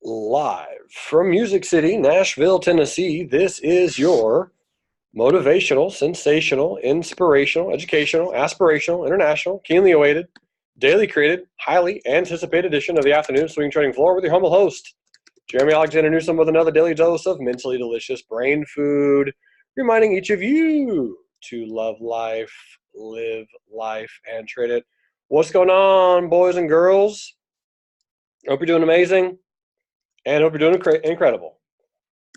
Live from Music City, Nashville, Tennessee, this is your motivational, sensational, inspirational, educational, aspirational, international, keenly awaited, daily created, highly anticipated edition of the afternoon swing trading floor with your humble host, Jeremy Alexander Newsom, with another daily dose of mentally delicious brain food, reminding each of you to love life, live life, and trade it. What's going on, boys and girls? Hope you're doing amazing. And hope you're doing incredible.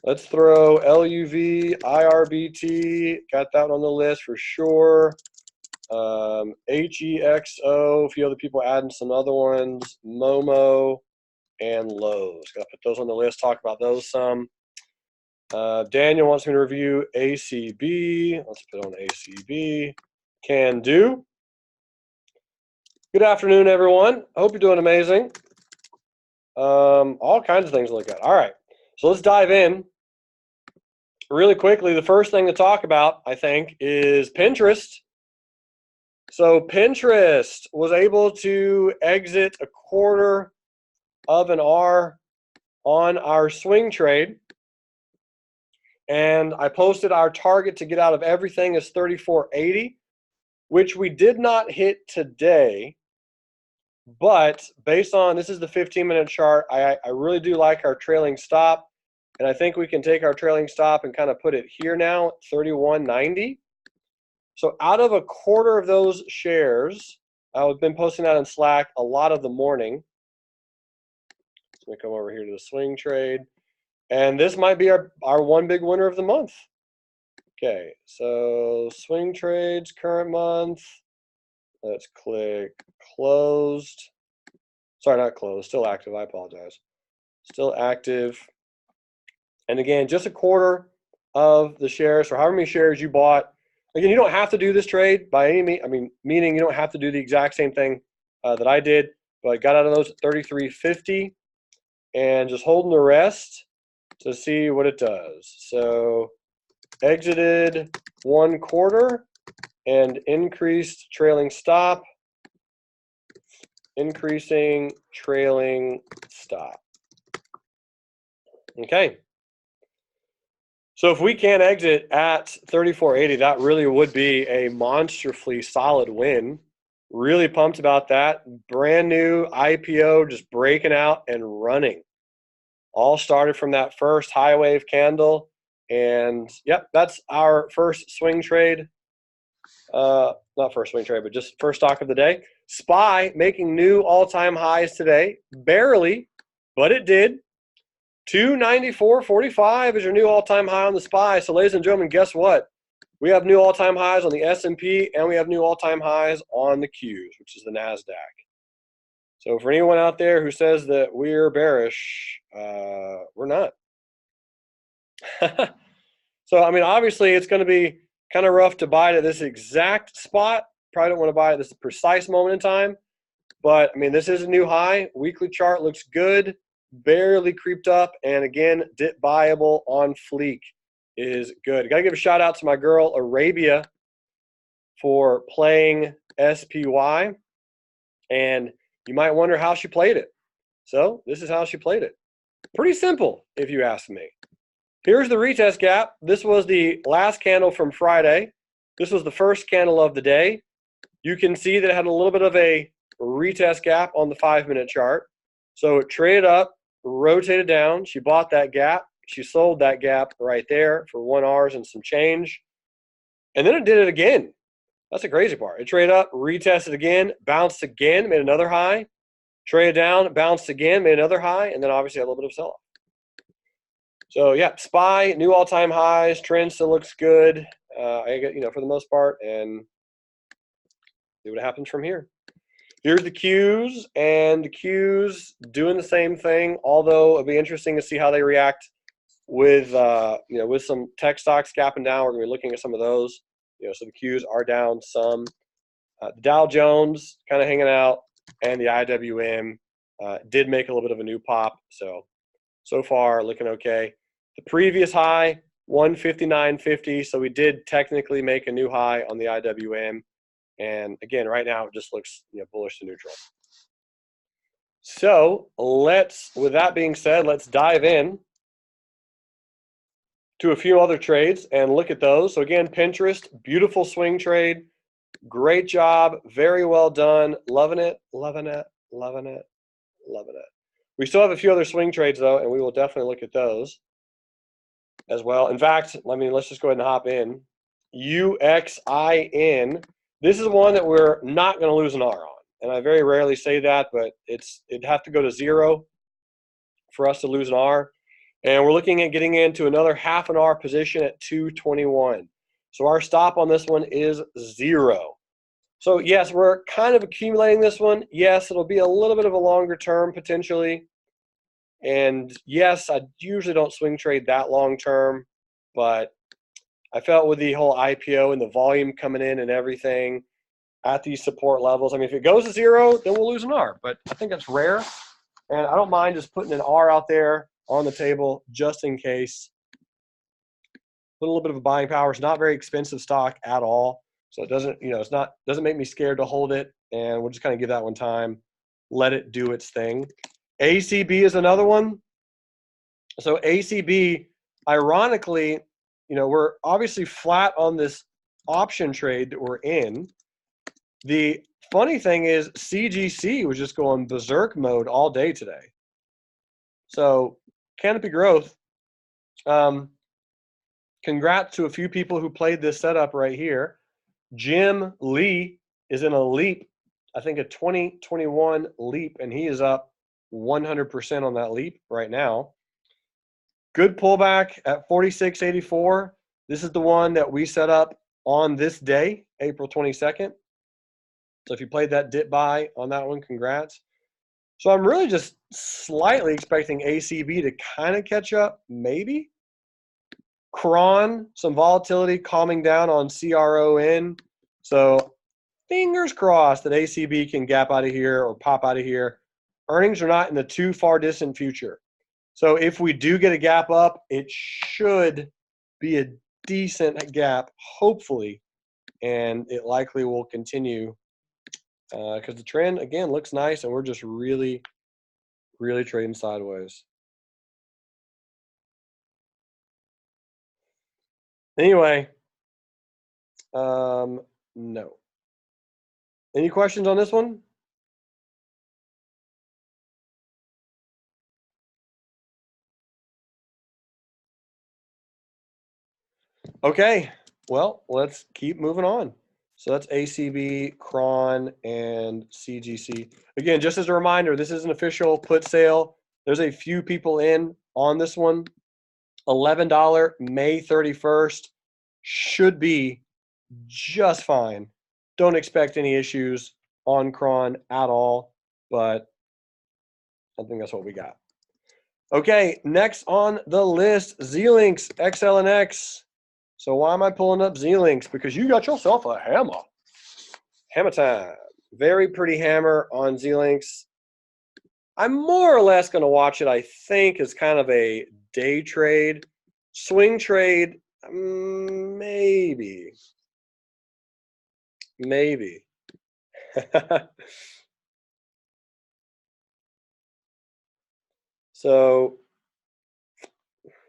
Let's throw LUV, IRBT, got that one on the list for sure. HEXO, a few other people adding some other ones. MOMO and Lowe's. Got to put those on the list, talk about those some. Daniel wants me to review ACB. Let's put on ACB. Can do. Good afternoon, everyone. Hope you're doing amazing. All kinds of things to look at. All right, so let's dive in really quickly. The first thing to talk about, I think, is Pinterest. So Pinterest was able to exit a quarter of an R on our swing trade, and I posted our target to get out of everything is 34.80, which we did not hit today. But based on, this is the 15-minute chart, I really do like our trailing stop. And I think we can take our trailing stop and kind of put it here now, 31.90. So out of a quarter of those shares, I've been posting that in Slack a lot of the morning. Let me come over here to the swing trade. And this might be our one big winner of the month. Okay, so swing trades, current month. Let's click closed. Sorry, not closed, still active, I apologize. Still active. And again, just a quarter of the shares, or however many shares you bought. Again, you don't have to do this trade by any means. I mean, meaning you don't have to do the exact same thing that I did, but I got out of those at 33.50 and just holding the rest to see what it does. So exited one quarter and increased trailing stop, increasing trailing stop. Okay. So if we can exit at 34.80, that really would be a monstrously solid win. Really pumped about that. Brand new IPO, just breaking out and running. All started from that first high wave candle. And yep, that's our first swing trade. Not first swing trade, but just first stock of the day. SPY making new all-time highs today. Barely, but it did. 294.45 is your new all-time high on the SPY. So ladies and gentlemen, guess what? We have new all-time highs on the S&P, and we have new all-time highs on the Qs, which is the NASDAQ. So for anyone out there who says that we're bearish, we're not. So, I mean, obviously it's going to be kind of rough to buy it at this exact spot. Probably don't want to buy it at this precise moment in time. But, I mean, this is a new high. Weekly chart looks good. Barely creeped up. And, again, dip buyable on fleek is good. Got to give a shout out to my girl, Arabia, for playing SPY. And you might wonder how she played it. So, this is how she played it. Pretty simple, if you ask me. Here's the retest gap. This was the last candle from Friday. This was the first candle of the day. You can see that it had a little bit of a retest gap on the 5-minute chart. So it traded up, rotated down. She bought that gap. She sold that gap right there for 1 hour and some change. And then it did it again. That's the crazy part. It traded up, retested again, bounced again, made another high. Traded down, bounced again, made another high, and then obviously had a little bit of sell-off. So yeah, SPY, new all-time highs. Trend still looks good, for the most part, and see what happens from here. Here's the Qs, and the Qs doing the same thing. Although it'll be interesting to see how they react with with some tech stocks gapping down. We're gonna be looking at some of those. So the Qs are down some. The Dow Jones kind of hanging out, and the IWM did make a little bit of a new pop. So far looking okay. The previous high, 159.50. So we did technically make a new high on the IWM. And again, right now it just looks bullish to neutral. So with that being said, let's dive in to a few other trades and look at those. So again, Pinterest, beautiful swing trade. Great job. Very well done. Loving it, loving it, loving it, loving it. We still have a few other swing trades though, and we will definitely look at those as well. In fact, let's just go ahead and hop in. UXIN. This is one that we're not going to lose an R on. And I very rarely say that, but it'd have to go to 0 for us to lose an R. And we're looking at getting into another half an R position at 221. So our stop on this one is 0. So yes, we're kind of accumulating this one. Yes, it'll be a little bit of a longer term potentially. And yes, I usually don't swing trade that long term, but I felt with the whole IPO and the volume coming in and everything at these support levels, I mean, if it goes to 0, then we'll lose an R, but I think that's rare. And I don't mind just putting an R out there on the table just in case. Put a little bit of a buying power. It's not very expensive stock at all. So it doesn't, doesn't make me scared to hold it. And we'll just kind of give that one time, let it do its thing. ACB is another one. So ACB, ironically, we're obviously flat on this option trade that we're in. The funny thing is CGC was just going berserk mode all day today. So Canopy Growth, congrats to a few people who played this setup right here. Jim Lee is in a leap, I think a 2021 leap, and he is up 100% on that leap right now. Good pullback at 46.84. This is the one that we set up on this day, April 22nd. So if you played that dip buy on that one, congrats. So I'm really just slightly expecting ACB to kind of catch up, maybe. CRON, some volatility calming down on CRON. So fingers crossed that ACB can gap out of here or pop out of here. Earnings are not in the too far distant future. So if we do get a gap up, it should be a decent gap, hopefully, and it likely will continue because the trend, again, looks nice, and we're just really, really trading sideways. Anyway, no. Any questions on this one? Okay, well, let's keep moving on. So that's ACB, CRON, and CGC. Again, just as a reminder, this is an official put sale. There's a few people in on this one. $11 May 31st should be just fine. Don't expect any issues on CRON at all, but I think that's what we got. Okay, next on the list, Z-Links, XLNX. So why am I pulling up Z-Links? Because you got yourself a hammer. Hammer time. Very pretty hammer on Z-Links. I'm more or less going to watch it, I think, as kind of a day trade. Swing trade, maybe. Maybe. So,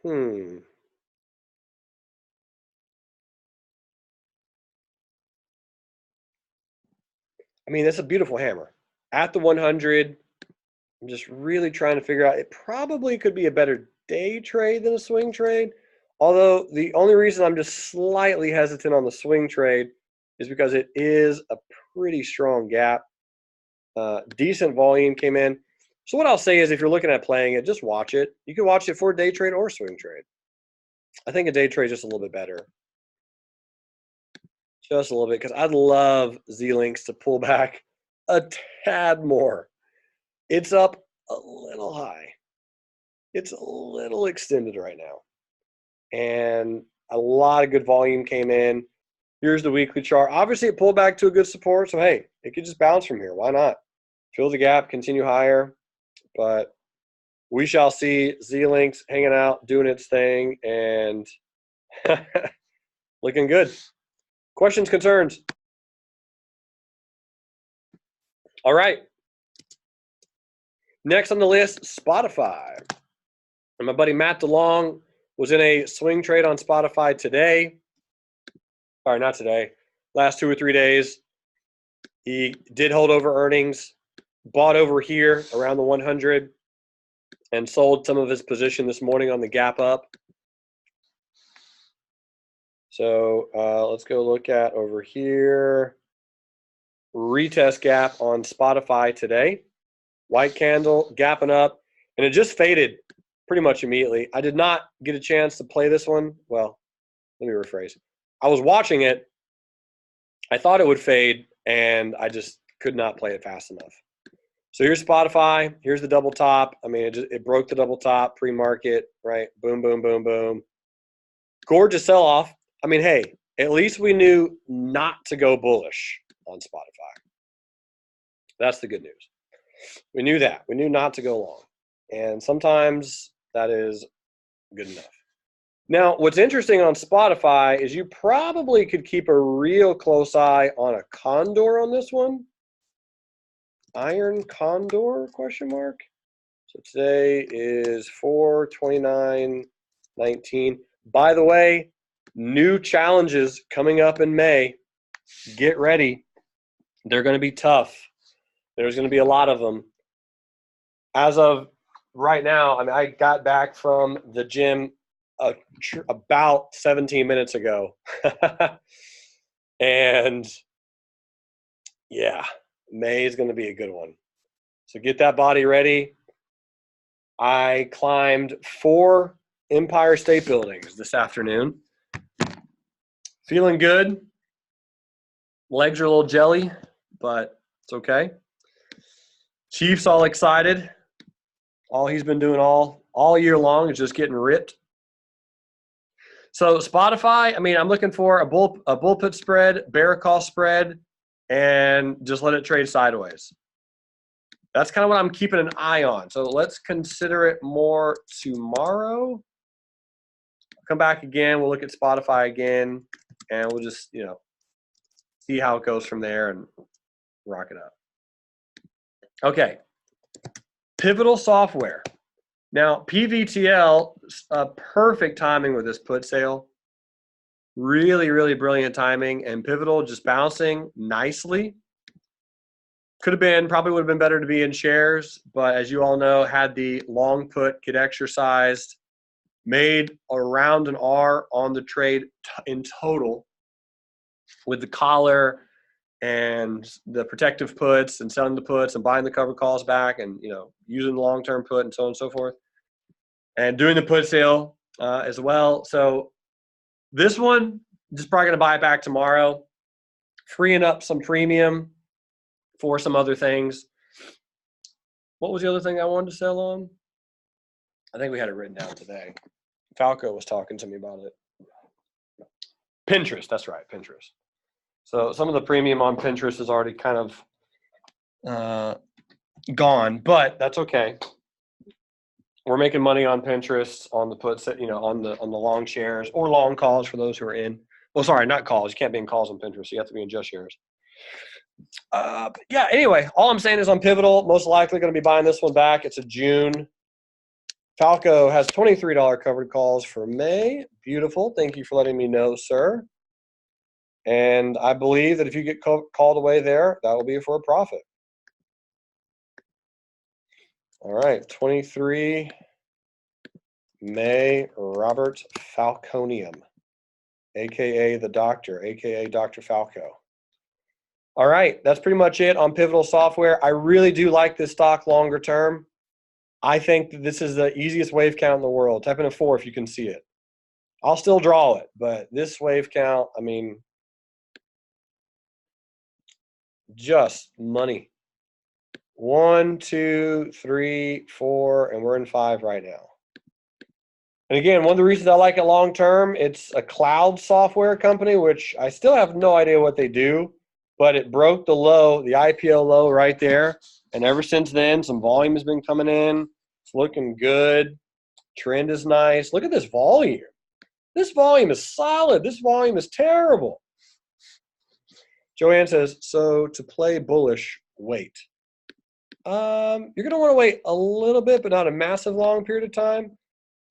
I mean, that's a beautiful hammer. At the 100, I'm just really trying to figure out, it probably could be a better day trade than a swing trade. Although the only reason I'm just slightly hesitant on the swing trade is because it is a pretty strong gap. Decent volume came in. So what I'll say is if you're looking at playing it, just watch it. You can watch it for a day trade or swing trade. I think a day trade is just a little bit better. Just a little bit, because I'd love Z-Links to pull back a tad more. It's up a little high. It's a little extended right now. And a lot of good volume came in. Here's the weekly chart. Obviously, it pulled back to a good support. So, hey, it could just bounce from here. Why not? Fill the gap, continue higher. But we shall see. Z-Links hanging out, doing its thing, and looking good. Questions, concerns? All right. Next on the list, Spotify. And my buddy Matt DeLong was in a swing trade on Spotify today. Sorry, not today. Last 2 or 3 days. He did hold over earnings, bought over here around the 100, and sold some of his position this morning on the gap up. So let's go look at over here. Retest gap on Spotify today. White candle, gapping up, and it just faded pretty much immediately. I did not get a chance to play this one. Well, let me rephrase. I was watching it. I thought it would fade, and I just could not play it fast enough. So here's Spotify. Here's the double top. I mean, it broke the double top pre-market, right? Boom, boom, boom, boom. Gorgeous sell-off. I mean, hey, at least we knew not to go bullish on Spotify. That's the good news. We knew that. We knew not to go long. And sometimes that is good enough. Now, what's interesting on Spotify is you probably could keep a real close eye on a condor on this one. Iron condor, question mark. So today is 4/29/19. By the way, new challenges coming up in May. Get ready. They're going to be tough. There's going to be a lot of them. As of right now, I mean, I got back from the gym about 17 minutes ago. And yeah, May is going to be a good one. So get that body ready. I climbed 4 Empire State Buildings this afternoon. Feeling good. Legs are a little jelly, but it's okay. Chief's all excited. All he's been doing all year long is just getting ripped. So Spotify, I mean, I'm looking for a bull put spread, bear call spread, and just let it trade sideways. That's kind of what I'm keeping an eye on. So let's consider it more tomorrow. Come back again. We'll look at Spotify again, and we'll just, see how it goes from there and rock it up. Okay. Pivotal software. Now, PVTL, perfect timing with this put sale. Really, really brilliant timing. And Pivotal just bouncing nicely. Probably would have been better to be in shares, but as you all know, had the long put get exercised, made around an R on the trade in total with the collar and the protective puts and selling the puts and buying the cover calls back and, using the long-term put and so on and so forth. And doing the put sale as well. So this one, just probably going to buy it back tomorrow, freeing up some premium for some other things. What was the other thing I wanted to sell on? I think we had it written down today. Falco was talking to me about it. Pinterest, that's right, Pinterest. So some of the premium on Pinterest is already kind of gone, but that's okay. We're making money on Pinterest on the puts, on the long shares or long calls for those who are in. Well, sorry, not calls. You can't be in calls on Pinterest. You have to be in just shares. Yeah, anyway, all I'm saying is on Pivotal, most likely going to be buying this one back. It's a June. Falco has $23 covered calls for May. Beautiful. Thank you for letting me know, sir. And I believe that if you get called away there, that will be for a profit. All right, 23 May Robert Falconium, a.k.a. the doctor, a.k.a. Dr. Falco. All right, that's pretty much it on Pivotal Software. I really do like this stock longer term. I think that this is the easiest wave count in the world. Type in a 4 if you can see it. I'll still draw it, but this wave count, I mean, just money. 1, 2, 3, 4, and we're in 5 right now. And again, one of the reasons I like it long term, it's a cloud software company, which I still have no idea what they do, but it broke the low, the IPO low right there. And ever since then, some volume has been coming in. It's looking good. Trend is nice. Look at this volume. This volume is solid. This volume is terrible. Joanne says, so to play bullish, wait. You're going to want to wait a little bit, but not a massive long period of time.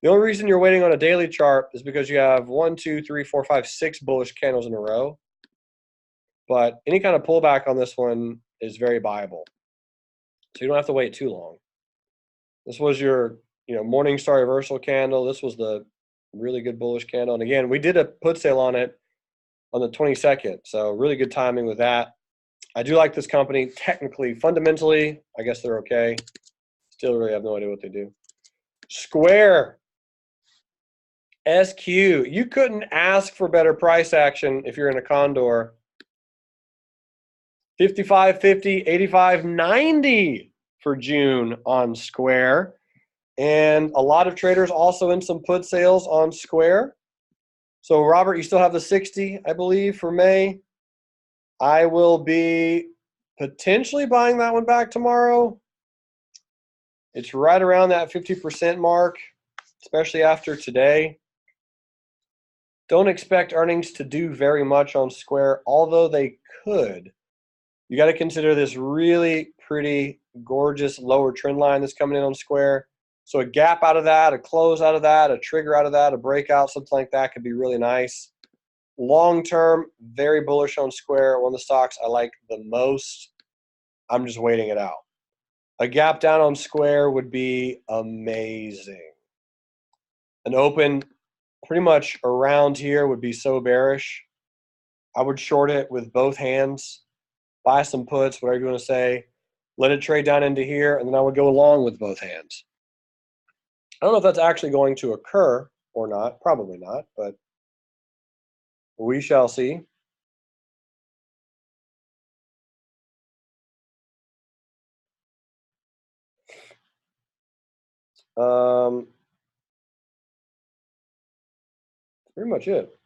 The only reason you're waiting on a daily chart is because you have 1, 2, 3, 4, 5, 6 bullish candles in a row. But any kind of pullback on this one is very viable. So you don't have to wait too long. This was your, morning star reversal candle. This was the really good bullish candle. And again, we did a put sale on it on the 22nd. So really good timing with that. I do like this company. Technically, fundamentally, I guess they're okay. Still really have no idea what they do. Square. SQ. You couldn't ask for better price action if you're in a condor. 55.50, 85.90 for June on Square. And a lot of traders also in some put sales on Square. So Robert, you still have the 60, I believe, for May. I will be potentially buying that one back tomorrow. It's right around that 50% mark, especially after today. Don't expect earnings to do very much on Square, although they could. You got to consider this really pretty, gorgeous lower trend line that's coming in on Square. So a gap out of that, a close out of that, a trigger out of that, a breakout, something like that could be really nice. Long term, very bullish on Square. One of the stocks I like the most. I'm just waiting it out. A gap down on Square would be amazing. An open pretty much around here would be so bearish. I would short it with both hands, buy some puts, whatever you want to say, let it trade down into here, and then I would go along with both hands. I don't know if that's actually going to occur or not. Probably not, but we shall see. Pretty much it.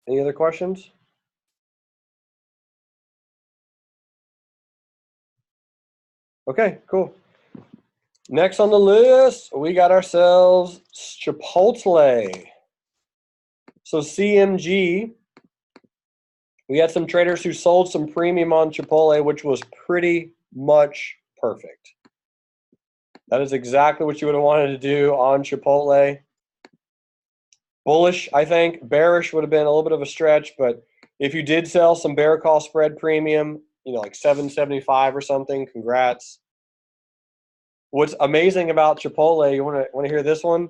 Any other questions? Okay, cool. Next on the list, we got ourselves Chipotle. So CMG, we had some traders who sold some premium on Chipotle, which was pretty much perfect. That is exactly what you would have wanted to do on Chipotle. Bullish, I think. Bearish would have been a little bit of a stretch, but if you did sell some bear call spread premium, like 7.75 or something, congrats. What's amazing about Chipotle, you want to hear this one?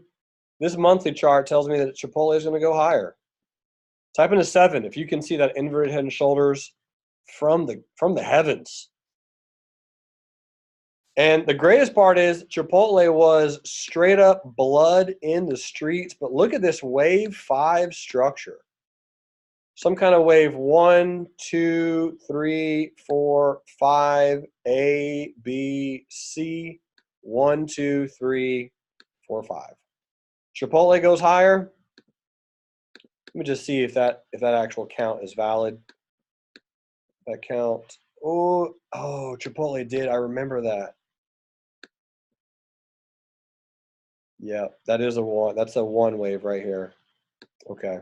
This monthly chart tells me that Chipotle is going to go higher. Type in a 7 if you can see that inverted head and shoulders from the heavens. And the greatest part is Chipotle was straight up blood in the streets. But look at this wave 5 structure. Some kind of wave 1, 2, 3, 4, 5, A, B, C, 1, 2, 3, 4, 5. Chipotle goes higher. Let me just see if that actual count is valid. That count. Oh, Chipotle did. I remember that. Yeah, that is a 1. That's a 1 wave right here. Okay.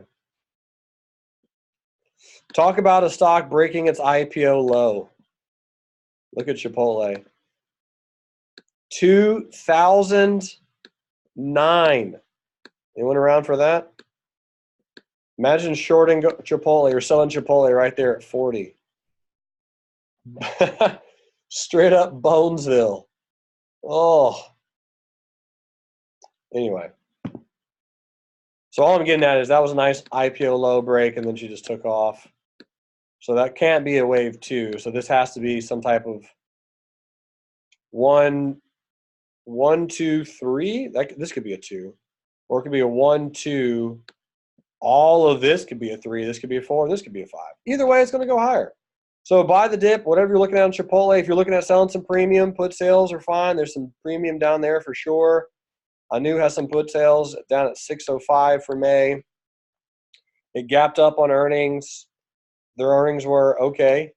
Talk about a stock breaking its IPO low. Look at Chipotle. 2009. Anyone around for that? Imagine shorting Chipotle or selling Chipotle right there at 40. Straight up Bonesville. Oh. Anyway. So all I'm getting at is that was a nice IPO low break, and then she just took off. So that can't be a wave 2. So this has to be some type of 1, 2, 3. This could be a 2. Or it could be a 1, 2. All of this could be a 3. This could be a 4. This could be a 5. Either way, it's going to go higher. So buy the dip, whatever you're looking at on Chipotle. If you're looking at selling some premium, put sales are fine. There's some premium down there for sure. Anu has some put sales down at 605 for May. It gapped up on earnings. Their earnings were okay.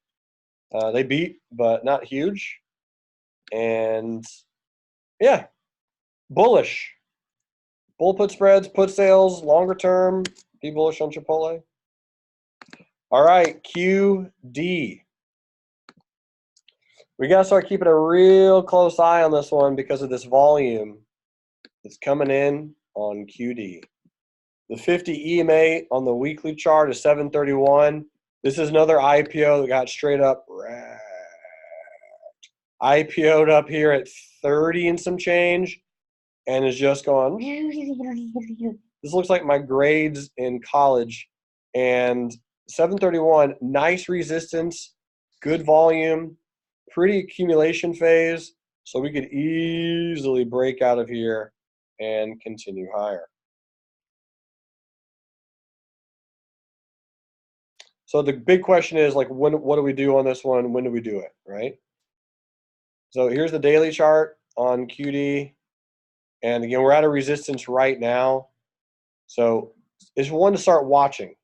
They beat, but not huge. And yeah, bullish. Bull put spreads, put sales, longer term. Be bullish on Chipotle. All right, QD. We got to start keeping a real close eye on this one because of this volume that's coming in on QD. The 50 EMA on the weekly chart is 731. This is another IPO that got straight up wrecked. IPO'd up here at 30 and some change and is just going. This looks like my grades in college. And 731, nice resistance, good volume, pretty accumulation phase. So we could easily break out of here and continue higher. So the big question is, like, what do we do on this one? When do we do it, right? So here's the daily chart on QD. And again, we're at a resistance right now. So it's one to start watching.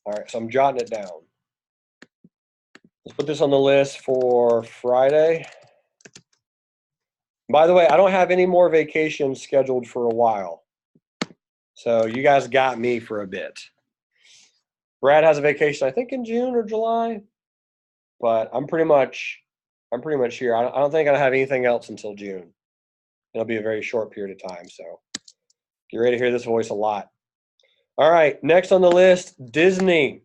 All right, so I'm jotting it down. Let's put this on the list for Friday. By the way, I don't have any more vacations scheduled for a while. So you guys got me for a bit. Brad has a vacation, I think in June or July, but I'm pretty much here. I don't think I'll have anything else until June. It'll be a very short period of time, so get ready to hear this voice a lot. All right, next on the list, Disney.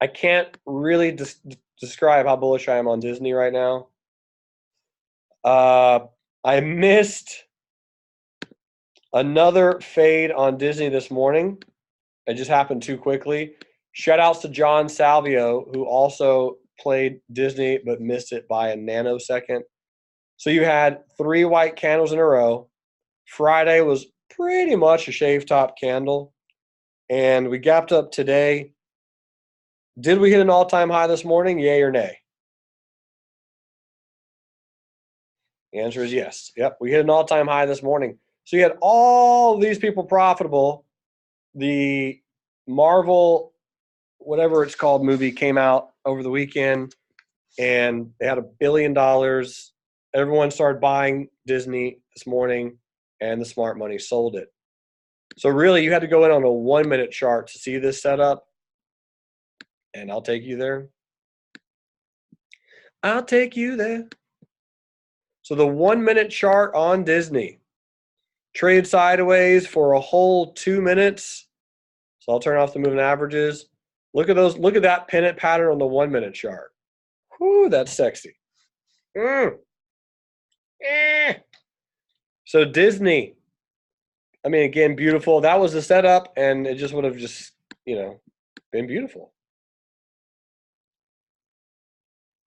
I can't really describe how bullish I am on Disney right now. I missed another fade on Disney this morning. It just happened too quickly. Shout outs to John Salvio, who also played Disney but missed it by a nanosecond. So you had 3 white candles in a row. Friday was pretty much a shave top candle. And we gapped up today. Did we hit an all-time high this morning? Yay or nay? The answer is yes. Yep, we hit an all-time high this morning. So you had all these people profitable. The Marvel, whatever it's called, movie came out over the weekend, and they had $1 billion. Everyone started buying Disney this morning, and the smart money sold it. So really, you had to go in on a 1-minute chart to see this setup, and I'll take you there. I'll take you there. So the 1-minute chart on Disney traded sideways for a whole 2 minutes. So I'll turn off the moving averages. Look at those. Look at that pennant pattern on the 1-minute chart. Whoo, that's sexy. So Disney, I mean, again, beautiful. That was the setup, and it just would have just, been beautiful.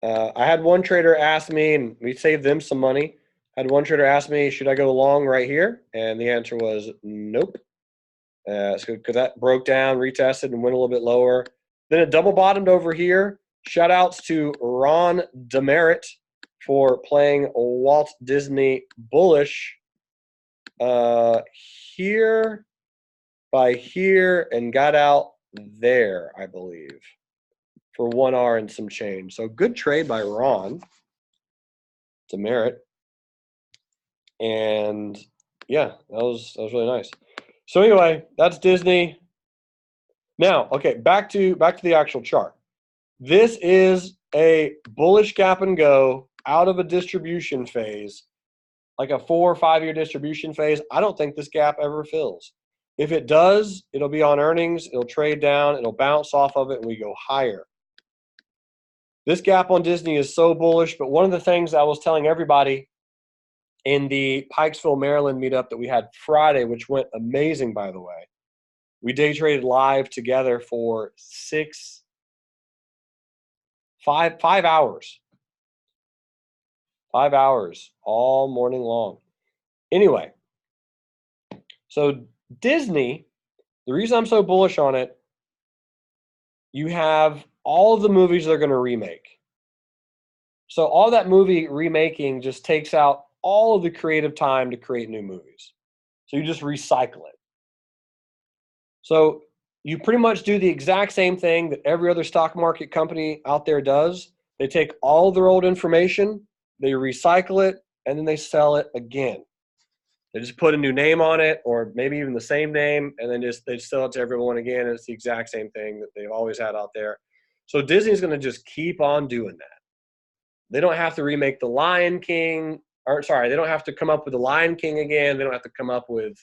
I had one trader ask me, and we saved them some money. I had one trader ask me, should I go long right here? And the answer was nope. Because that broke down, retested, and went a little bit lower. Then it double bottomed over here. Shout outs to Ron Demerit for playing Walt Disney bullish here by here and got out there, I believe, for 1R and some change. So good trade by Ron Demerit. And yeah, that was really nice. So anyway, that's Disney. Now, okay, back to the actual chart. This is a bullish gap and go out of a distribution phase, like a 4 or 5 year distribution phase. I don't think this gap ever fills. If it does, it'll be on earnings, it'll trade down, it'll bounce off of it, and we go higher. This gap on Disney is so bullish, but one of the things I was telling everybody in the Pikesville, Maryland meetup that we had Friday, which went amazing, by the way, we day traded live together for 5 hours. 5 hours all morning long. Anyway, so Disney, the reason I'm so bullish on it, you have all of the movies they're going to remake. So all that movie remaking just takes out all of the creative time to create new movies. So you just recycle it. So you pretty much do the exact same thing that every other stock market company out there does. They take all of their old information, they recycle it, and then they sell it again. They just put a new name on it, or maybe even the same name, and then they sell it to everyone again, and it's the exact same thing that they've always had out there. So Disney's going to just keep on doing that. They don't have to remake The Lion King, or sorry, they don't have to come up with The Lion King again. They don't have to come up with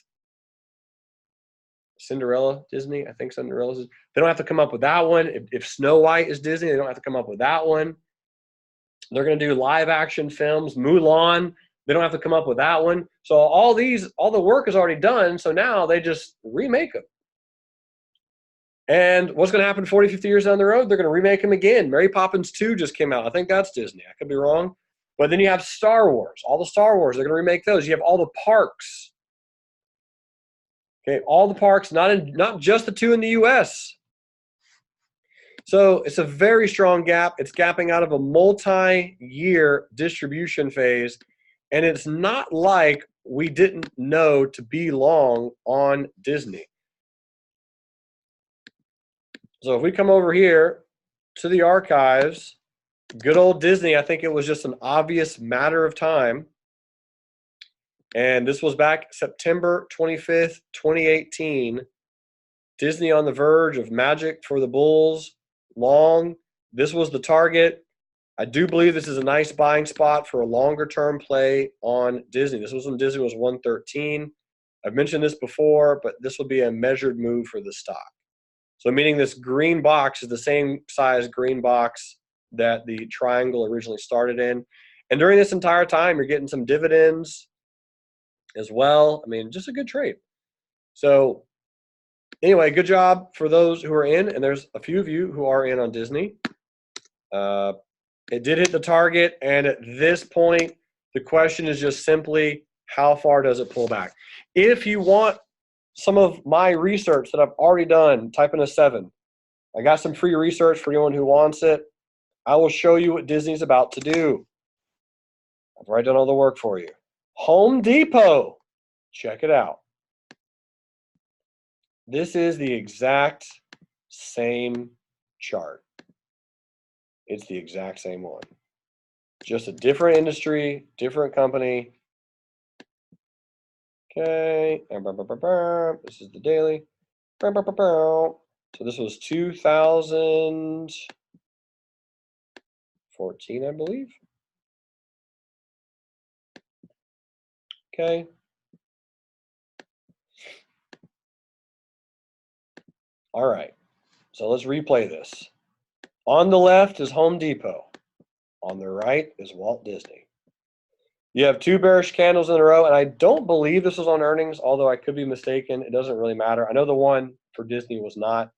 Cinderella, Disney. I think Cinderella's. They don't have to come up with that one. If Snow White is Disney, they don't have to come up with that one. They're going to do live action films. Mulan, they don't have to come up with that one. So all the work is already done. So now they just remake them. And what's going to happen 40, 50 years down the road? They're going to remake them again. Mary Poppins 2 just came out. I think that's Disney. I could be wrong. But then you have Star Wars. All the Star Wars, they're going to remake those. You have all the parks. Okay, all the parks, not just the 2 in the U.S. So it's a very strong gap. It's gapping out of a multi-year distribution phase. And it's not like we didn't know to be long on Disney. So if we come over here to the archives, good old Disney, I think it was just an obvious matter of time. And this was back September 25th, 2018. Disney on the verge of magic for the bulls. Long. This was the target. I do believe this is a nice buying spot for a longer term play on Disney. This was when Disney was 113. I've mentioned this before, but this will be a measured move for the stock. So meaning this green box is the same size green box that the triangle originally started in. And during this entire time, you're getting some dividends as well. I mean, just a good trade. So anyway, good job for those who are in, and there's a few of you who are in on Disney. It did hit the target, and at this point, the question is just simply, how far does it pull back? If you want some of my research that I've already done, type in a 7. I got some free research for anyone who wants it. I will show you what Disney's about to do. I've already done all the work for you. Home Depot, check it out. This is the exact same chart. It's the exact same one. Just a different industry, different company. Okay, this is the daily. So this was 2014, I believe. Okay. All right, so let's replay this. On the left is Home Depot. On the right is Walt Disney. You have 2 bearish candles in a row, and I don't believe this was on earnings, although I could be mistaken. It doesn't really matter. I know the one for Disney was not.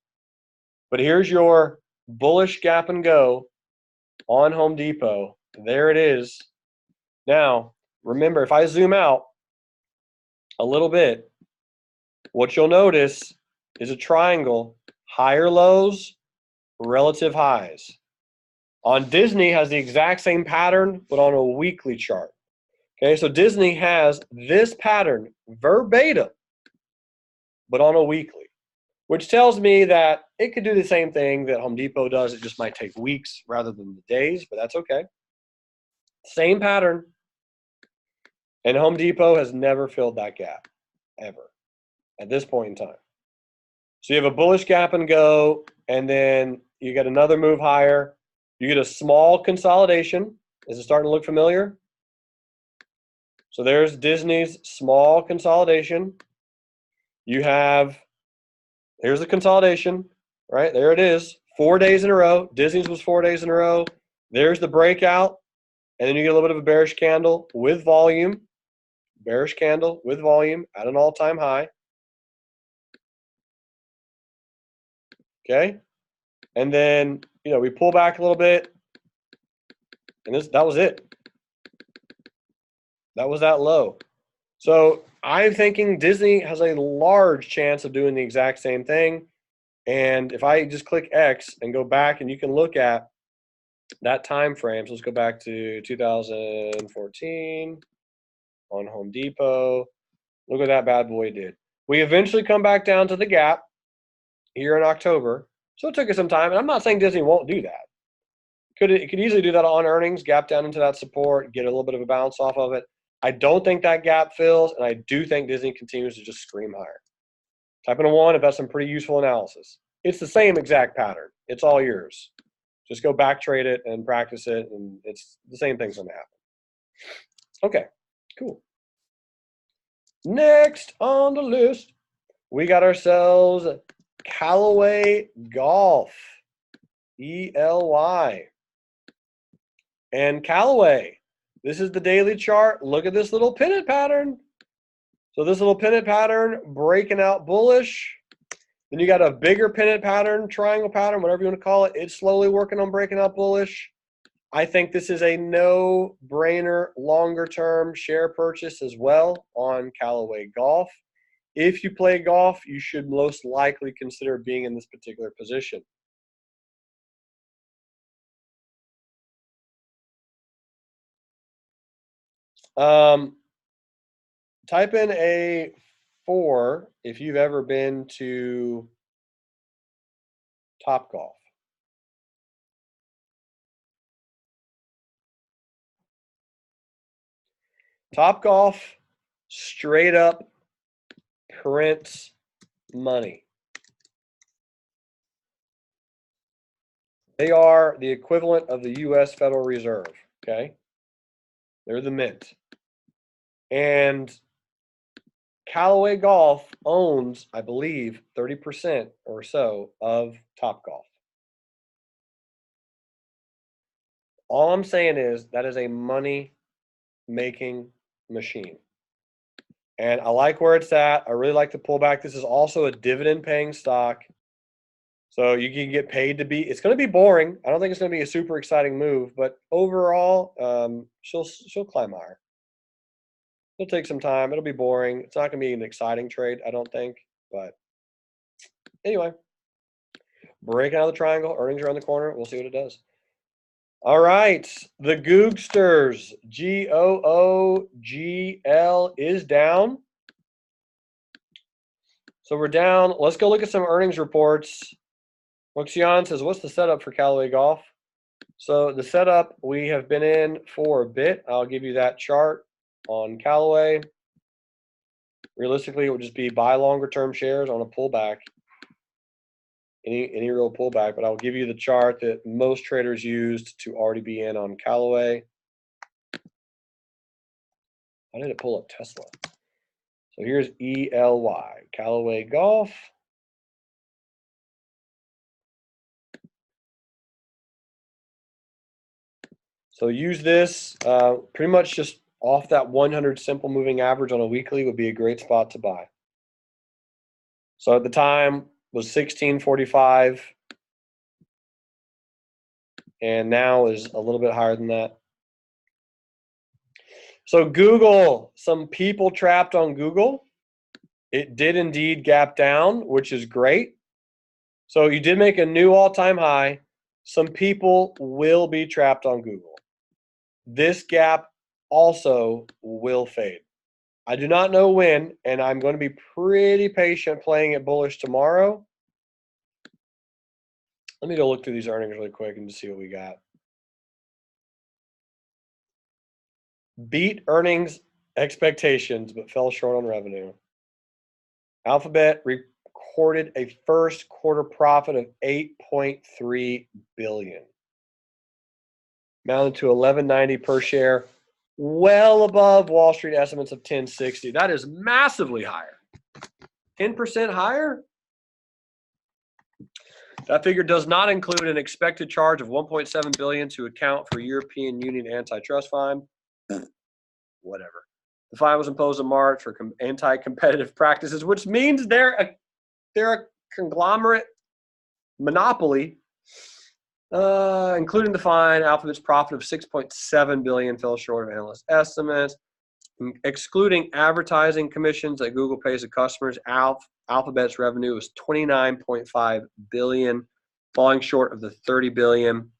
But here's your bullish gap and go on Home Depot. There it is. Now, remember, if I zoom out a little bit, what you'll notice is a triangle, higher lows, relative highs. On Disney has the exact same pattern, but on a weekly chart. Okay, so Disney has this pattern verbatim, but on a weekly, which tells me that it could do the same thing that Home Depot does. It just might take weeks rather than the days, but that's okay. Same pattern. And Home Depot has never filled that gap, ever, at this point in time. So you have a bullish gap and go, and then you get another move higher. You get a small consolidation. Is it starting to look familiar? So there's Disney's small consolidation. You have, here's the consolidation, right? There it is, 4 days in a row. Disney's was 4 days in a row. There's the breakout, and then you get a little bit of a bearish candle with volume. Bearish candle with volume at an all-time high. Okay, and then we pull back a little bit, and that was it. That was that low. So I'm thinking Disney has a large chance of doing the exact same thing. And if I just click X and go back, and you can look at that time frame. So let's go back to 2014 on Home Depot. Look what that bad boy did. We eventually come back down to the gap here in October. So it took us some time. And I'm not saying Disney won't do that. It could easily do that on earnings, gap down into that support, get a little bit of a bounce off of it. I don't think that gap fills, and I do think Disney continues to just scream higher. Type in a 1 if that's some pretty useful analysis. It's the same exact pattern. It's all yours. Just go back trade it and practice it, and it's the same thing's going to happen. Okay, cool. Next on the list, we got ourselves Callaway Golf, ELY. And Callaway, this is the daily chart. Look at this little pennant pattern. So this little pennant pattern breaking out bullish. Then you got a bigger pennant pattern, triangle pattern, whatever you want to call it. It's slowly working on breaking out bullish. I think this is a no-brainer longer-term share purchase as well on Callaway Golf. If you play golf, you should most likely consider being in this particular position. Type in a 4 if you've ever been to Topgolf. Topgolf straight up prints money. They are the equivalent of the U.S. Federal Reserve, okay? They're the mint. And Callaway Golf owns, I believe, 30% or so of Topgolf. All I'm saying is that is a money-making machine. And I like where it's at. I really like the pullback. This is also a dividend-paying stock. So you can get paid to be, it's going to be boring. I don't think it's going to be a super exciting move, but overall, she'll climb higher. It'll take some time. It'll be boring. It's not going to be an exciting trade, I don't think. But anyway, breaking out of the triangle, earnings around the corner. We'll see what it does. All right, the Googsters, GOOGL is down. So we're down. Let's go look at some earnings reports. Luxian says, what's the setup for Callaway Golf? So the setup we have been in for a bit. I'll give you that chart on Callaway. Realistically, it would just be buy longer term shares on a pullback. Any real pullback, but I'll give you the chart that most traders used to already be in on Callaway. Why did it pull up Tesla? So here's ELY, Callaway Golf. So use this pretty much just off that 100 simple moving average on a weekly would be a great spot to buy. So at the time was 1645 and now is a little bit higher than that. So Google, some people trapped on Google. It did indeed gap down, which is great. So you did make a new all-time high. Some people will be trapped on Google. This gap also will fade. I do not know when, and I'm going to be pretty patient playing it bullish tomorrow. Let me go look through these earnings really quick and just see what we got. Beat earnings expectations, but fell short on revenue. Alphabet recorded a first quarter profit of $8.3 billion. Amounted to $11.90 per share, well above Wall Street estimates of $10.60. That is massively higher. 10% higher? That figure does not include an expected charge of $1.7 billion to account for European Union antitrust fine. Whatever. The fine was imposed in March for anti-competitive practices, which means they're a conglomerate monopoly. Including the fine, Alphabet's profit of $6.7 billion fell short of analyst estimates. Excluding advertising commissions that Google pays to customers, Alphabet's revenue was $29.5 billion, falling short of the $30 billion.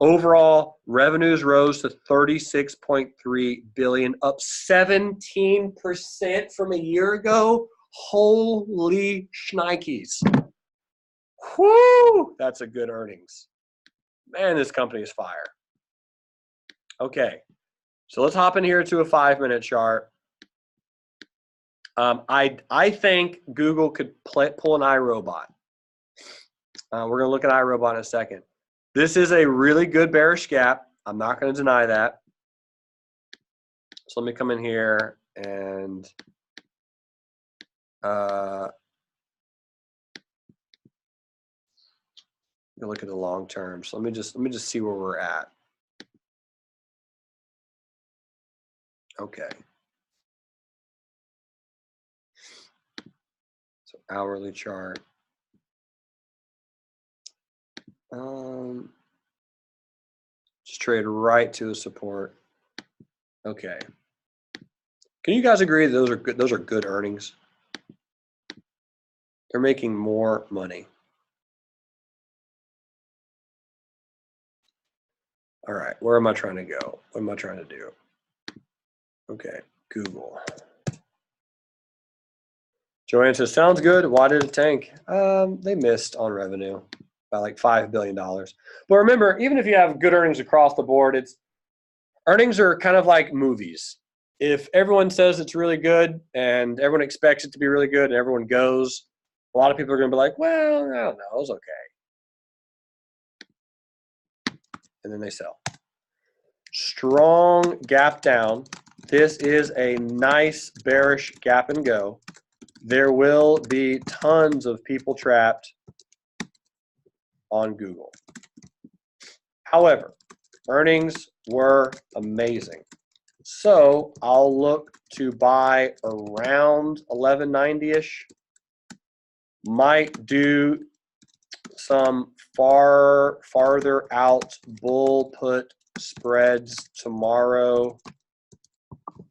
Overall, revenues rose to $36.3 billion, up 17% from a year ago. Holy shnikes. Whoo! That's a good earnings. Man, this company is fire. Okay. So let's hop in here to a 5-minute chart. I think Google could pull an iRobot. We're going to look at iRobot in a second. This is a really good bearish gap. I'm not going to deny that. So let me come in here and look at the long term. So let me just see where we're at. Okay. So hourly chart. Just trade right to the support. Okay. Can you guys agree that those are good earnings? They're making more money. All right, where am I trying to go? What am I trying to do? Okay, Google. Joanne says, sounds good. Why did it tank? They missed on revenue by like $5 billion. But remember, even if you have good earnings across the board, earnings are kind of like movies. If everyone says it's really good and everyone expects it to be really good and everyone goes, a lot of people are going to be like, well, I don't know, it was okay. And then they sell. Strong gap down. This is a nice bearish gap and go. There will be tons of people trapped on Google. However, earnings were amazing. So I'll look to buy around 1190-ish. Might do some farther out bull put spreads tomorrow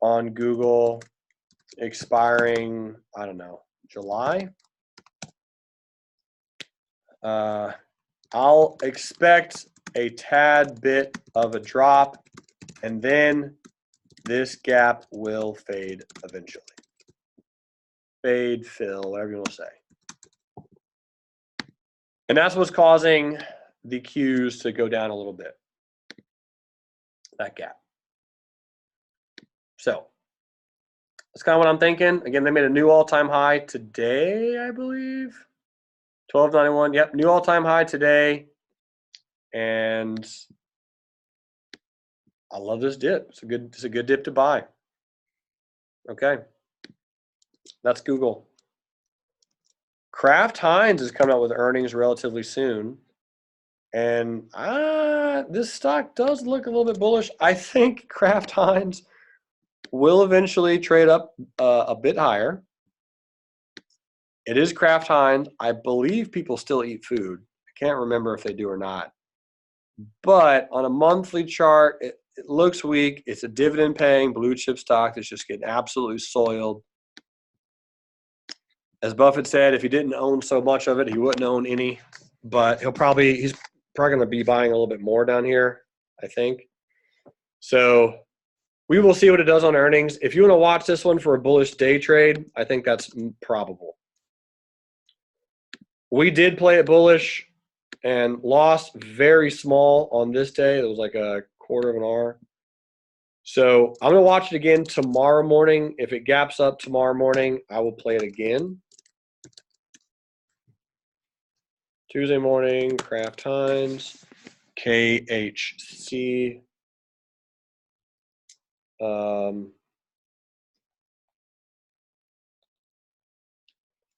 on Google, expiring, I don't know, July. I'll expect a tad bit of a drop, and then this gap will fade eventually. Fade, fill, whatever you want to say. And that's what's causing the Qs to go down a little bit. That gap. So that's kind of what I'm thinking. Again, they made a new all-time high today, I believe. 1291. Yep, new all-time high today. And I love this dip. It's a good dip to buy. Okay. That's Google. Kraft Heinz is coming out with earnings relatively soon. And this stock does look a little bit bullish. I think Kraft Heinz will eventually trade up a bit higher. It is Kraft Heinz. I believe people still eat food. I can't remember if they do or not. But on a monthly chart, it looks weak. It's a dividend-paying blue chip stock that's just getting absolutely soiled. As Buffett said, if he didn't own so much of it, he wouldn't own any. But he's probably going to be buying a little bit more down here, I think. So we will see what it does on earnings. If you want to watch this one for a bullish day trade, I think that's probable. We did play it bullish and lost very small on this day. It was like a quarter of an hour. So I'm going to watch it again tomorrow morning. If it gaps up tomorrow morning, I will play it again. Tuesday morning, Kraft Heinz, KHC.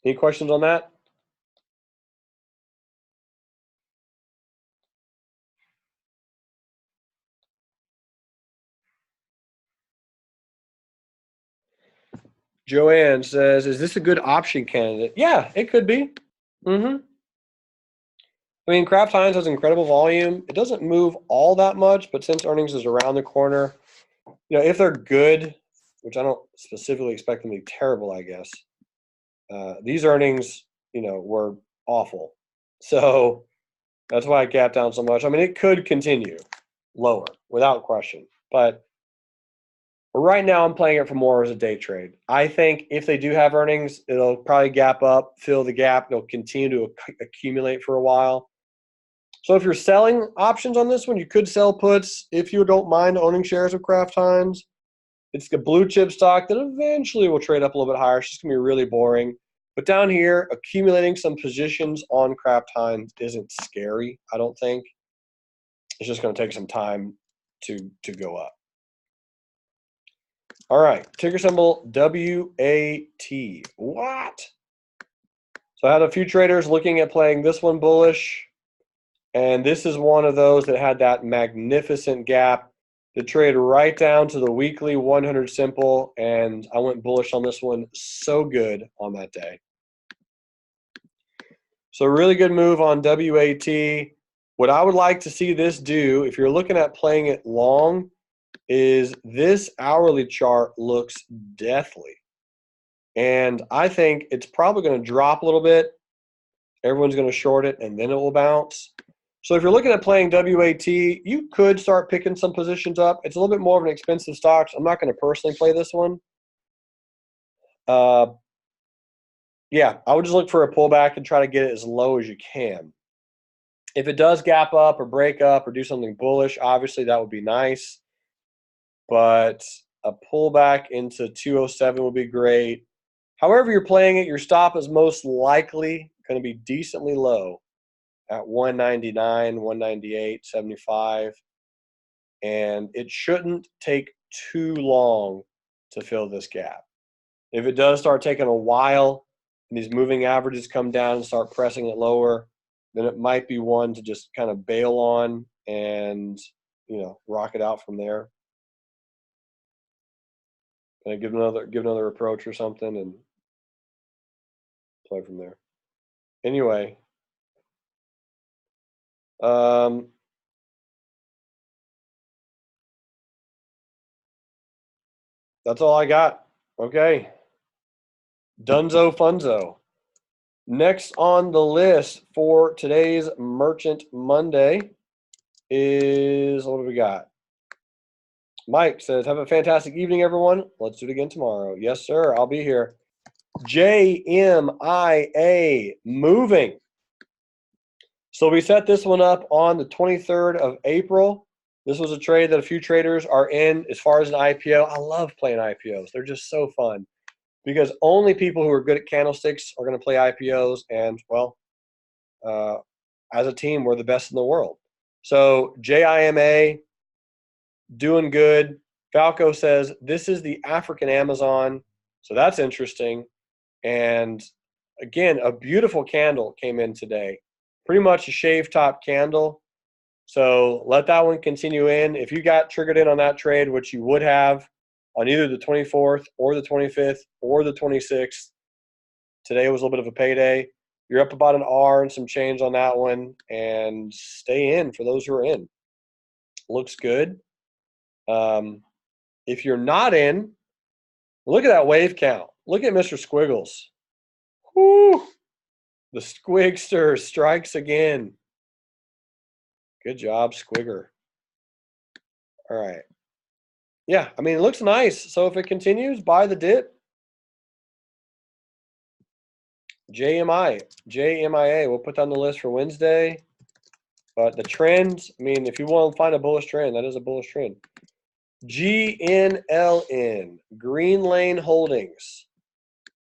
Any questions on that? Joanne says, is this a good option candidate? Yeah, it could be. I mean, Kraft Heinz has incredible volume. It doesn't move all that much, but since earnings is around the corner, you know, if they're good, which I don't specifically expect them to be terrible, I guess, these earnings, you know, were awful. So that's why I gapped down so much. I mean, it could continue lower without question, but right now I'm playing it for more as a day trade. I think if they do have earnings, it'll probably gap up, fill the gap. It'll continue to accumulate for a while. So if you're selling options on this one, you could sell puts if you don't mind owning shares of Kraft Heinz. It's a blue chip stock that eventually will trade up a little bit higher. It's just going to be really boring. But down here, accumulating some positions on Kraft Heinz isn't scary, I don't think. It's just going to take some time to go up. All right, ticker symbol WAT. What? So I had a few traders looking at playing this one bullish. And this is one of those that had that magnificent gap. The trade right down to the weekly 100 simple, and I went bullish on this one so good on that day. So really good move on WAT. What I would like to see this do, if you're looking at playing it long, is this hourly chart looks deathly. And I think it's probably going to drop a little bit. Everyone's going to short it, and then it will bounce. So if you're looking at playing WAT, you could start picking some positions up. It's a little bit more of an expensive stock, so I'm not going to personally play this one. Yeah, I would just look for a pullback and try to get it as low as you can. If it does gap up or break up or do something bullish, obviously that would be nice. But a pullback into 207 would be great. However you're playing it, your stop is most likely going to be decently low at 199, 198, 75. And it shouldn't take too long to fill this gap. If it does start taking a while and these moving averages come down and start pressing it lower, then it might be one to just kind of bail on and, you know, rock it out from there. Kind of give another approach or something and play from there. Anyway, that's all I got. Okay. Dunzo Funzo. Next on the list for today's Merchant Monday is, what do we got? Mike says, have a fantastic evening, everyone. Let's do it again tomorrow. Yes, sir. I'll be here. JMIA moving. So we set this one up on the 23rd of April. This was a trade that a few traders are in as far as an IPO. I love playing IPOs. They're just so fun because only people who are good at candlesticks are going to play IPOs. And, well, as a team, we're the best in the world. So JIMA, doing good. Falco says, this is the African Amazon. So that's interesting. And again, a beautiful candle came in today. Pretty much a shave top candle. So let that one continue in. If you got triggered in on that trade, which you would have on either the 24th or the 25th or the 26th, today was a little bit of a payday. You're up about an R and some change on that one, and stay in for those who are in. Looks good. If you're not in, look at that wave count. Look at Mr. Squiggles. Whoo! The Squigster strikes again. Good job, Squigger. All right. Yeah, I mean, it looks nice. So if it continues, buy the dip. JMIA, we'll put that on the list for Wednesday. But the trends, I mean, if you want to find a bullish trend, that is a bullish trend. GNLN, Green Lane Holdings.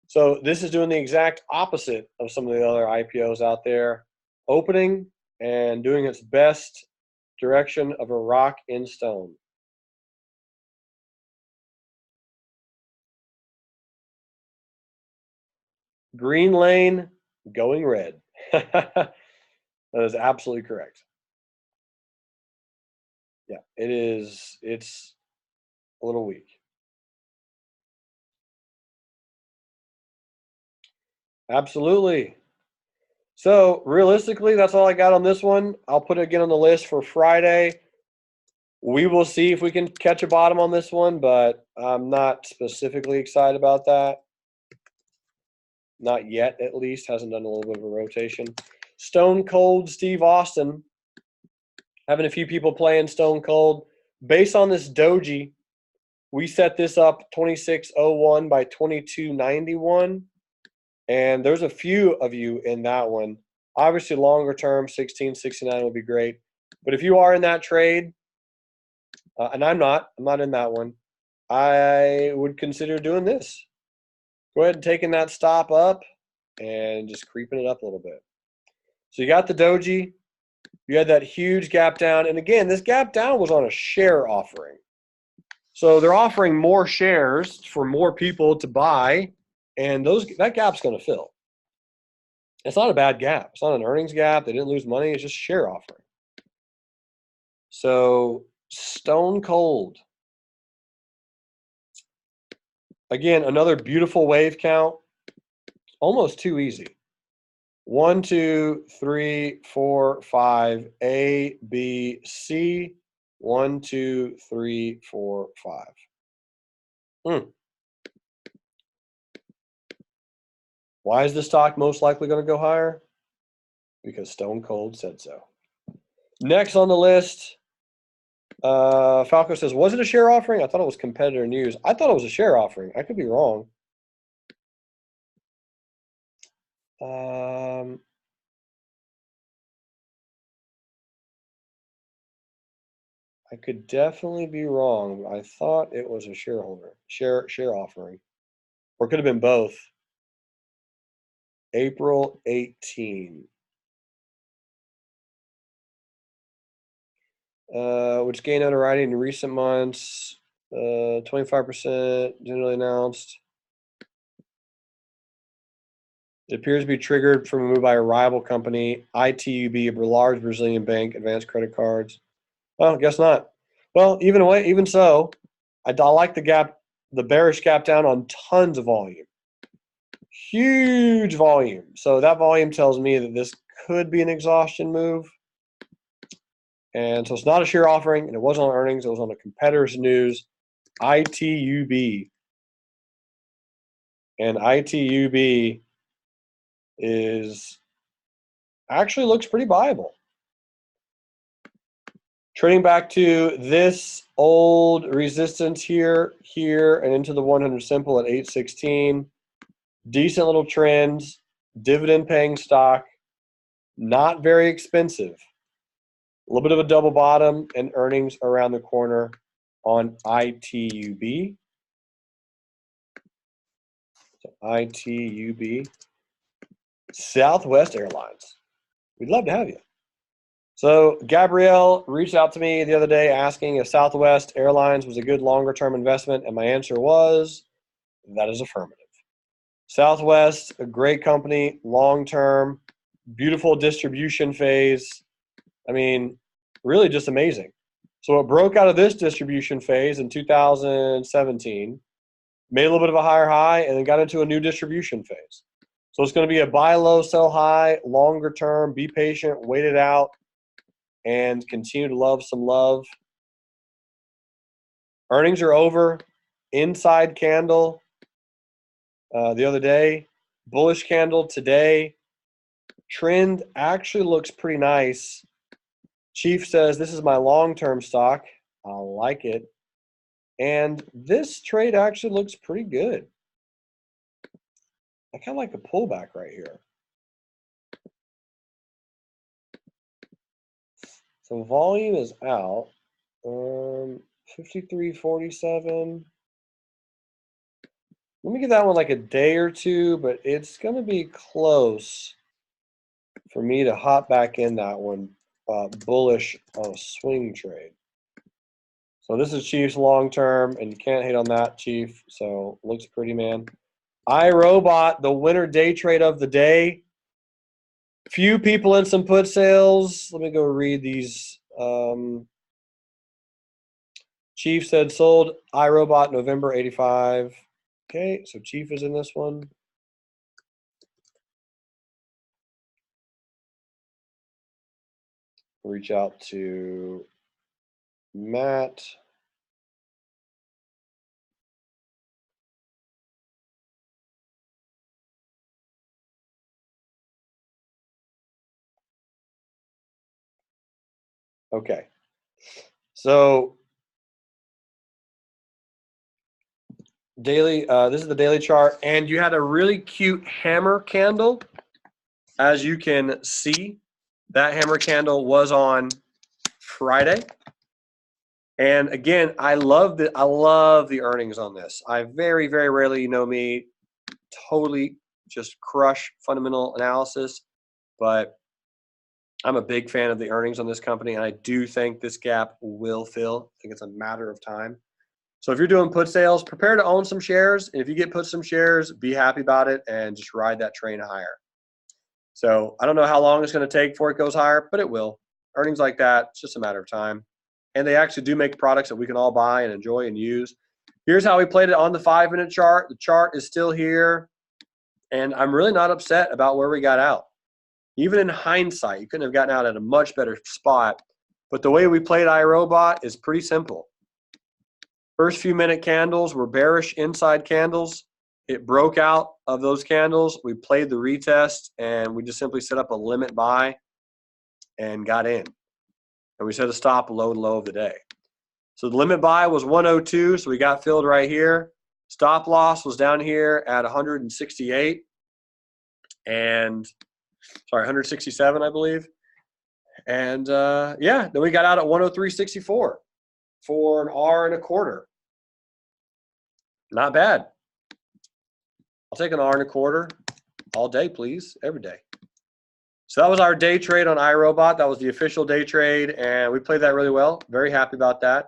So this is doing the exact opposite of some of the other IPOs out there. Opening and doing its best direction of a rock in stone. Green lane going red. That is absolutely correct. Yeah, it is. It's a little weak. Absolutely. So realistically, that's all I got on this one. I'll put it again on the list for Friday. We will see if we can catch a bottom on this one, but I'm not specifically excited about that. Not yet, at least. Hasn't done a little bit of a rotation. Stone Cold Steve Austin. Having a few people playing Stone Cold. Based on this doji, we set this up 2601 by 2291. And there's a few of you in that one. Obviously, longer term, 1669 would be great. But if you are in that trade, and I'm not in that one, I would consider doing this. Go ahead and taking that stop up and just creeping it up a little bit. So you got the doji, you had that huge gap down, and again, this gap down was on a share offering. So they're offering more shares for more people to buy, and that gap's going to fill. It's not a bad gap. It's not an earnings gap. They didn't lose money. It's just share offering. So stone cold. Again, another beautiful wave count. Almost too easy. 1, 2, 3, 4, 5. A, B, C. 1, 2, 3, 4, 5. Why is the stock most likely going to go higher? Because Stone Cold said so. Next on the list, Falco says, was it a share offering? I thought it was competitor news. I thought it was a share offering. I could be wrong. I could definitely be wrong. I thought it was a share offering. Or it could have been both. April 18. Which gained notoriety in recent months. 25% generally announced. It appears to be triggered from a move by a rival company, ITUB, a large Brazilian bank, advanced credit cards. Well, guess not. Well, even so, I like the bearish gap down on tons of volume. Huge volume. So that volume tells me that this could be an exhaustion move. And so it's not a share offering, and it wasn't on earnings. It was on a competitor's news, ITUB. And ITUB actually looks pretty viable. Trading back to this old resistance here, and into the 100 simple at 816. Decent little trends, dividend paying stock, not very expensive. A little bit of a double bottom and earnings around the corner on ITUB. So ITUB. Southwest Airlines. We'd love to have you. So Gabrielle reached out to me the other day asking if Southwest Airlines was a good longer-term investment, and my answer was, that is affirmative. Southwest, a great company, long-term, beautiful distribution phase. I mean, really just amazing. So it broke out of this distribution phase in 2017, made a little bit of a higher high, and then got into a new distribution phase. So it's going to be a buy low, sell high, longer term, be patient, wait it out, and continue to love some love. Earnings are over. Inside candle the other day. Bullish candle today. Trend actually looks pretty nice. Chief says, this is my long-term stock. I like it. And this trade actually looks pretty good. I kind of like the pullback right here. So volume is out. 53.47. Let me give that one like a day or two, but it's going to be close for me to hop back in that one bullish on a swing trade. So this is Chief's long term, and you can't hate on that, Chief. So looks pretty, man. iRobot, the winner day trade of the day. Few people in some put sales. Let me go read these. Chief said sold iRobot November 85. Okay, so Chief is in this one. Reach out to Matt. Okay, so daily. This is the daily chart, and you had a really cute hammer candle as you can see, that hammer candle was on Friday. And again, I love the earnings on this. I very, very rarely, you know me, totally just crush fundamental analysis, but I'm a big fan of the earnings on this company, and I do think this gap will fill. I think it's a matter of time. So if you're doing put sales, prepare to own some shares. And if you get put some shares, be happy about it and just ride that train higher. So I don't know how long it's going to take before it goes higher, but it will. Earnings like that, it's just a matter of time. And they actually do make products that we can all buy and enjoy and use. Here's how we played it on the 5-minute chart. The chart is still here, and I'm really not upset about where we got out. Even in hindsight, you couldn't have gotten out at a much better spot. But the way we played iRobot is pretty simple. First few minute candles were bearish inside candles. It broke out of those candles. We played the retest, and we just simply set up a limit buy and got in. And we set a stop below the low of the day. So the limit buy was 102, so we got filled right here. Stop loss was down here at 168 and 167, I believe. And yeah, then we got out at 103.64 for an R and a quarter. Not bad. I'll take an R and a quarter all day, please, every day. So that was our day trade on iRobot. That was the official day trade, and we played that really well. Very happy about that.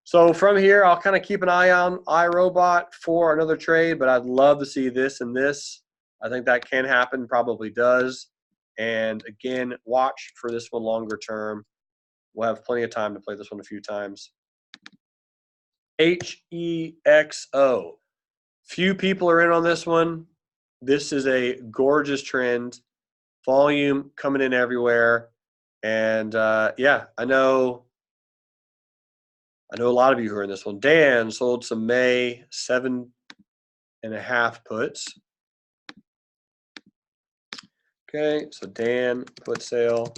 So from here, I'll kind of keep an eye on iRobot for another trade, but I'd love to see this and this. I think that can happen, probably does. And again, watch for this one longer term. We'll have plenty of time to play this one a few times. HEXO. Few people are in on this one. This is a gorgeous trend. Volume coming in everywhere. And yeah, I know a lot of you who are in this one. Dan sold some May 7.5 puts. Okay, so Dan put sale.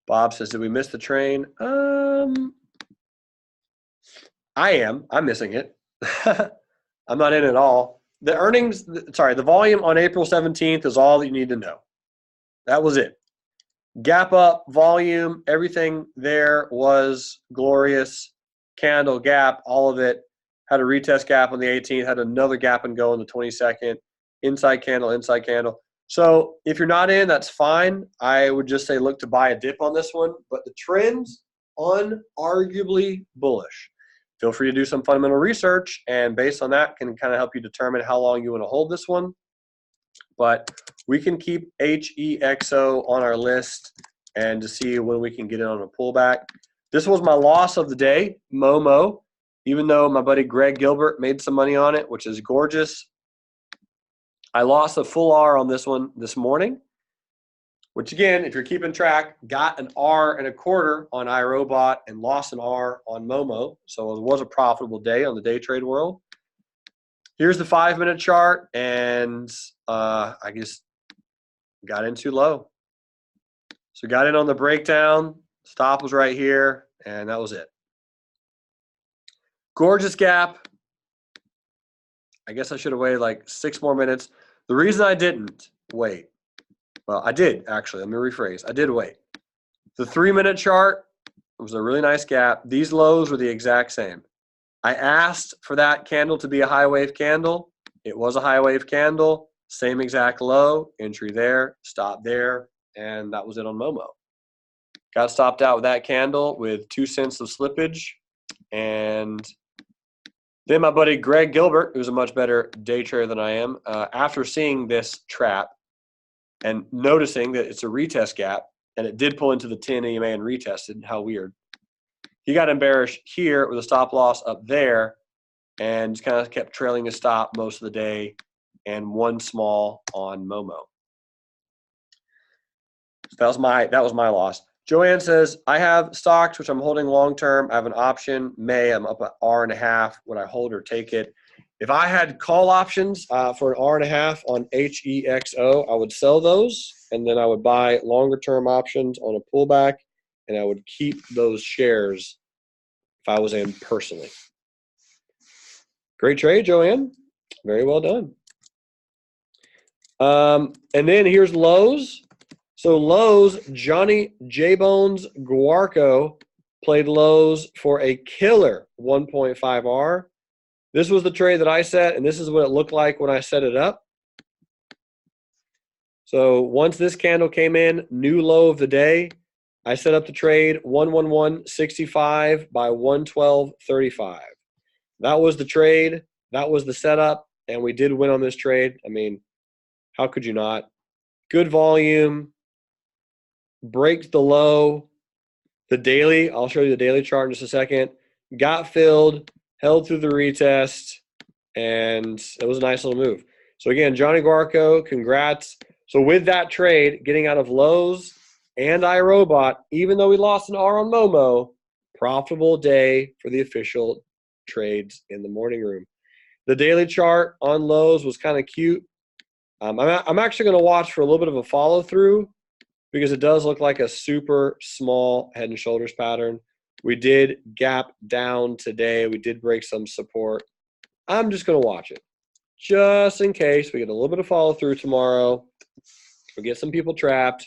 Bob says, did we miss the train? I'm missing it. I'm not in at all. The earnings, the volume on April 17th is all that you need to know. That was it. Gap up, volume, everything there was glorious. Candle, gap, all of it. Had a retest gap on the 18th, had another gap and go on the 22nd. Inside candle, inside candle. So if you're not in, that's fine. I would just say look to buy a dip on this one. But the trend's unarguably bullish. Feel free to do some fundamental research, and based on that can kind of help you determine how long you want to hold this one. But we can keep HEXO on our list and to see when we can get in on a pullback. This was my loss of the day, MOMO, even though my buddy Greg Gilbert made some money on it, which is gorgeous. I lost a full R on this one this morning, which again, if you're keeping track, got an R and a quarter on iRobot and lost an R on MOMO. So it was a profitable day on the day trade world. Here's the 5-minute chart, and I just got in too low. So got in on the breakdown. Stop was right here, and that was it. Gorgeous gap. I guess I should have waited like 6 more minutes. The reason I didn't wait, well, I did actually. Let me rephrase. I did wait. The 3-minute chart was a really nice gap. These lows were the exact same. I asked for that candle to be a high wave candle. It was a high wave candle. Same exact low. Entry there, stop there, and that was it on MOMO. Got stopped out with that candle with 2 cents of slippage. And then my buddy Greg Gilbert, who's a much better day trader than I am, after seeing this trap and noticing that it's a retest gap, and it did pull into the 10 EMA and retested, how weird. He got embarrassed here with a stop loss up there and just kind of kept trailing his stop most of the day and one small on MOMO. So that was my loss. Joanne says, I have stocks which I'm holding long term. I have an option. May, I'm up an R&a. Would I hold or take it? If I had call options for an R&a on HEXO, I would sell those, and then I would buy longer term options on a pullback, and I would keep those shares if I was in personally. Great trade, Joanne. Very well done. And then here's lows. So Lowe's, Johnny J-Bones Guarco played Lowe's for a killer 1.5R. This was the trade that I set, and this is what it looked like when I set it up. So once this candle came in, new low of the day, I set up the trade 111.65 by 112.35. That was the trade. That was the setup, and we did win on this trade. I mean, how could you not? Good volume, breaks the low. The daily, I'll show you the daily chart in just a second, got filled, held through the retest, and it was a nice little move. So again, Johnny Guarco, congrats. So with that trade, getting out of Lowe's and iRobot, even though we lost an R on MOMO, profitable day for the official trades in the morning room. The daily chart on Lowe's was kind of cute. I'm actually going to watch for a little bit of a follow through because it does look like a super small head and shoulders pattern. We did gap down today. We did break some support. I'm just going to watch it just in case we get a little bit of follow through tomorrow. We get some people trapped.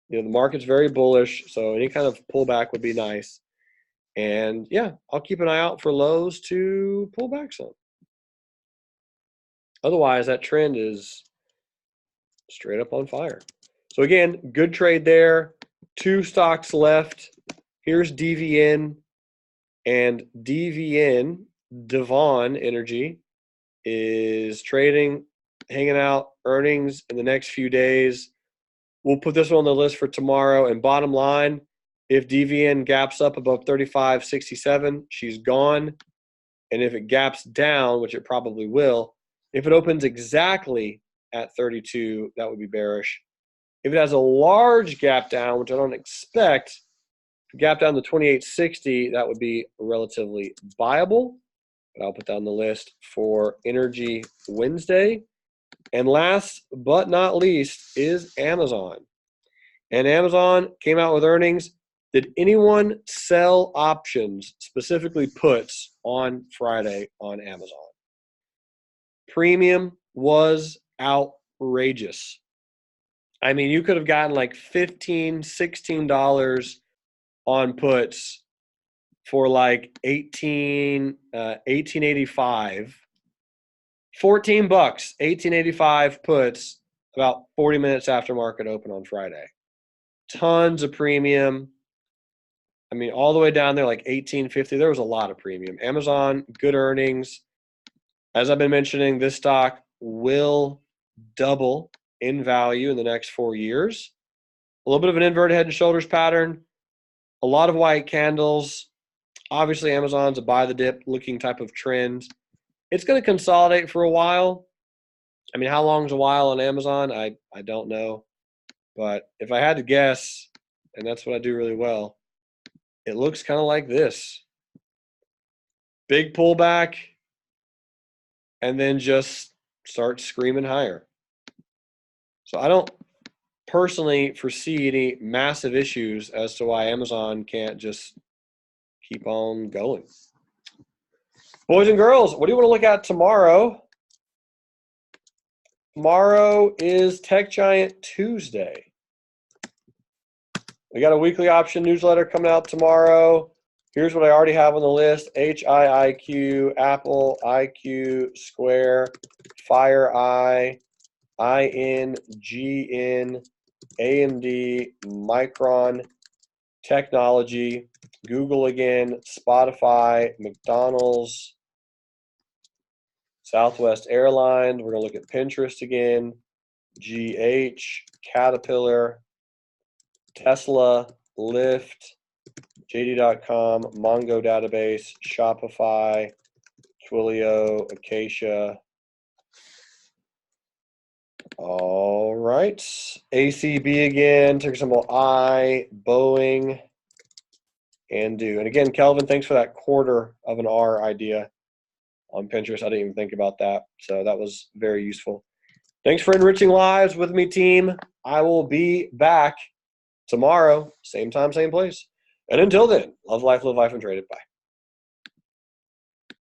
You know, the market's very bullish, so any kind of pullback would be nice. And yeah, I'll keep an eye out for lows to pull back some. Otherwise, that trend is straight up on fire. So again, good trade there. 2 stocks left. Here's DVN, and DVN, Devon Energy, is trading, hanging out, earnings in the next few days. We'll put this one on the list for tomorrow. And bottom line, if DVN gaps up above 35.67, she's gone. And if it gaps down, which it probably will, if it opens exactly at 32, that would be bearish. If it has a large gap down, which I don't expect, gap down to 28.60, that would be relatively viable. But I'll put that on the list for Energy Wednesday. And last but not least is Amazon. And Amazon came out with earnings. Did anyone sell options, specifically puts, on Friday on Amazon? Premium was outrageous. I mean, you could have gotten like $15, $16 on puts for like $18.85. $14, $18.85 puts about 40 minutes after market open on Friday. Tons of premium. I mean, all the way down there, like $18.50. There was a lot of premium. Amazon, good earnings. As I've been mentioning, this stock will double in value in the next 4 years. A little bit of an inverted head and shoulders pattern. A lot of white candles. Obviously, Amazon's a buy the dip looking type of trend. It's going to consolidate for a while. I mean, how long is a while on Amazon? I don't know. But if I had to guess, and that's what I do really well, it looks kind of like this. Big pullback, and then just start screaming higher. So I don't personally foresee any massive issues as to why Amazon can't just keep on going. Boys and girls, what do you want to look at tomorrow? Tomorrow is Tech Giant Tuesday. We got a weekly option newsletter coming out tomorrow. Here's what I already have on the list: HIIQ, Apple, IQ, Square, FireEye, IN, GN, AMD, Micron, Technology, Google again, Spotify, McDonald's, Southwest Airlines. We're going to look at Pinterest again, GH, Caterpillar, Tesla, Lyft, JD.com, Mongo Database, Shopify, Twilio, Acacia. All right. ACB again, ticker symbol I, Boeing, and do. And again, Kelvin, thanks for that quarter of an R idea on Pinterest. I didn't even think about that. So that was very useful. Thanks for enriching lives with me, team. I will be back tomorrow, same time, same place. And until then, love life, live life, and trade it. Bye.